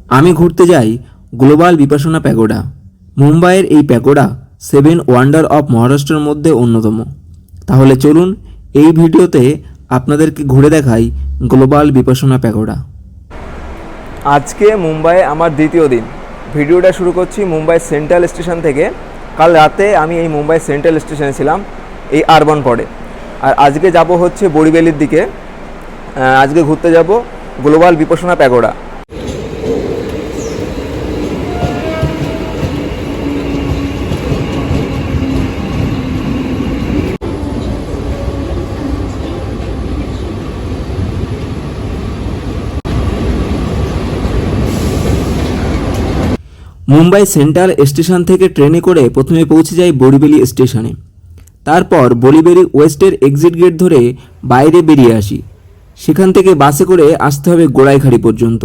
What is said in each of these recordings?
আমি ঘুরতে যাই গ্লোবাল বিপাশনা প্যাগোডা। মুম্বাইয়ের এই প্যাগোডা 7 ওয়ান্ডার অফ মহারাষ্ট্রের মধ্যে অন্যতম। তাহলে চলুন এই ভিডিওতে আপনাদেরকে ঘুরে দেখাই গ্লোবাল বিপাশনা প্যাগোডা। আজকে মুম্বাইয়ে আমার দ্বিতীয় দিন। ভিডিওটা শুরু করছি মুম্বাই সেন্ট্রাল স্টেশন থেকে। কাল রাতে আমি এই মুম্বাই সেন্ট্রাল স্টেশনে ছিলাম, এই আরবান পড়ে। আর আজকে যাব হচ্ছে বড়িবেলির দিকে। আজকে ঘুরতে যাব Global Vipassana Pagoda. Mumbai Central station থেকে ট্রেনে করে প্রথমে পৌঁছে যাই বড়িবেলি স্টেশনে। তারপর বড়িবেলি ওয়েস্টের এক্সিট গেট ধরে বাইরে বেরিয়ে আসি। সেখান থেকে বাসে করে আসতে হবে গোড়াইখাড়ি পর্যন্ত।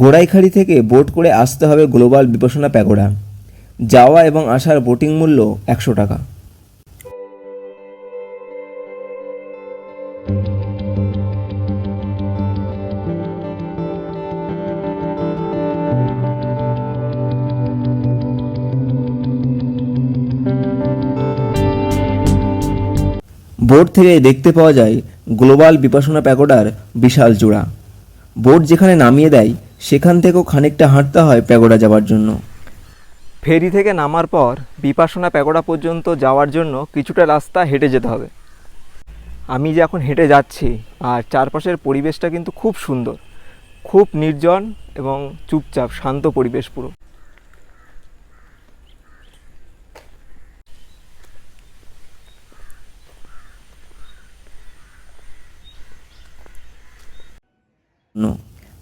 গোড়াইখাড়ি থেকে বোট করে আসতে হবে গ্লোবাল বিপাশনা প্যাগোডা। যাওয়া এবং আসার বোটিং মূল্য 100 টাকা। বোট থেকে দেখতে পাওয়া যায় গ্লোবাল বিপাশনা প্যাগোডার বিশাল চূড়া। বোট যেখানে নামিয়ে দেয় সেখান থেকেও খানিকটা হাঁটতে হয় প্যাগোডা যাওয়ার জন্য। ফেরি থেকে নামার পর বিপাশনা প্যাগোডা পর্যন্ত যাওয়ার জন্য কিছুটা রাস্তা হেঁটে যেতে হবে। আমি যে এখন হেঁটে যাচ্ছি, আর চারপাশের পরিবেশটা কিন্তু খুব সুন্দর, খুব নির্জন এবং চুপচাপ শান্ত পরিবেশ পুরো।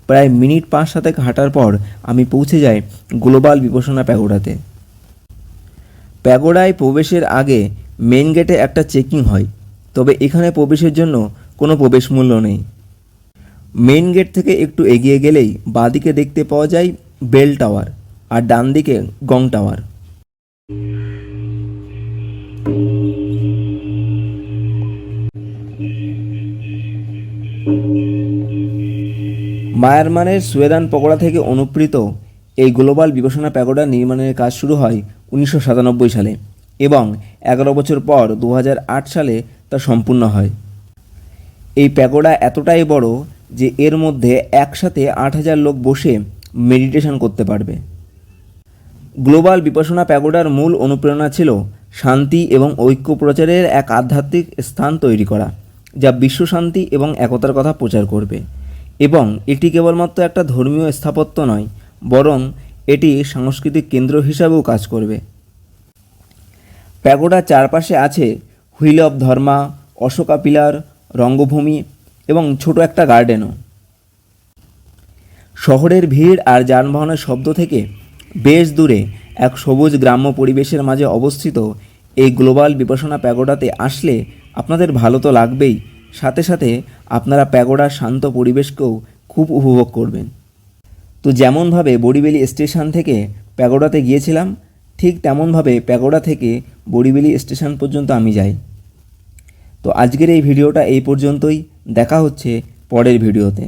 প্রায় মিনিট 5-7 হাঁটার পর আমি পৌঁছে যাই গ্লোবাল বিপাশনা প্যাগোডাতে। প্যাগোডায় প্রবেশের আগে মেন গেটে একটা চেকিং হয়, তবে এখানে প্রবেশের জন্য কোনো প্রবেশ মূল্য নেই। মেন গেট থেকে একটু এগিয়ে গেলেই বাঁদিকে দেখতে পাওয়া যায় বেল টাওয়ার আর ডান দিকে গং টাওয়ার। মায়ারমানের সুয়েদান পকোড়া থেকে অনুপ্রেরিত এই গ্লোবাল বিপাশনা প্যাগোডা নির্মাণের কাজ শুরু হয় 1997 সালে এবং 11 বছর পর 2008 সালে তা সম্পূর্ণ হয়। এই প্যাগোডা এতটাই বড় যে এর মধ্যে একসাথে 8000 লোক বসে মেডিটেশন করতে পারবে। গ্লোবাল বিপাশনা প্যাগোডার মূল অনুপ্রেরণা ছিল শান্তি এবং ঐক্য প্রচারের এক আধ্যাত্মিক স্থান তৈরি করা, যা বিশ্ব শান্তি এবং একতার কথা প্রচার করবে। এবং এটি কেবলমাত্র একটা ধর্মীয় স্থাপত্য নয়, বরং এটি সাংস্কৃতিক কেন্দ্র হিসাবেও কাজ করবে। প্যাগোডার চারপাশে আছে wheel of Dharma, Ashoka pillar, রঙ্গভূমি এবং ছোট একটা গার্ডেনও। শহরের ভিড় আর যানবাহনের শব্দ থেকে বেশ দূরে এক সবুজ গ্রাম্য পরিবেশের মাঝে অবস্থিত এই গ্লোবাল বিপাশনা প্যাগোডাতে আসলে আপনাদের ভালো তো লাগবেই, সাথে সাথে আপনারা প্যাগোডার শান্ত পরিবেশকেও খুব উপভোগ করবেন। তো যেমনভাবে বড়িবেলি স্টেশন থেকে প্যাগোডাতে গিয়েছিলাম, ঠিক তেমনভাবে প্যাগোডা থেকে বড়িবেলি স্টেশন পর্যন্ত আমি যাই। তো আজকের এই ভিডিওটা এই পর্যন্তই। দেখা হচ্ছে পরের ভিডিওতে।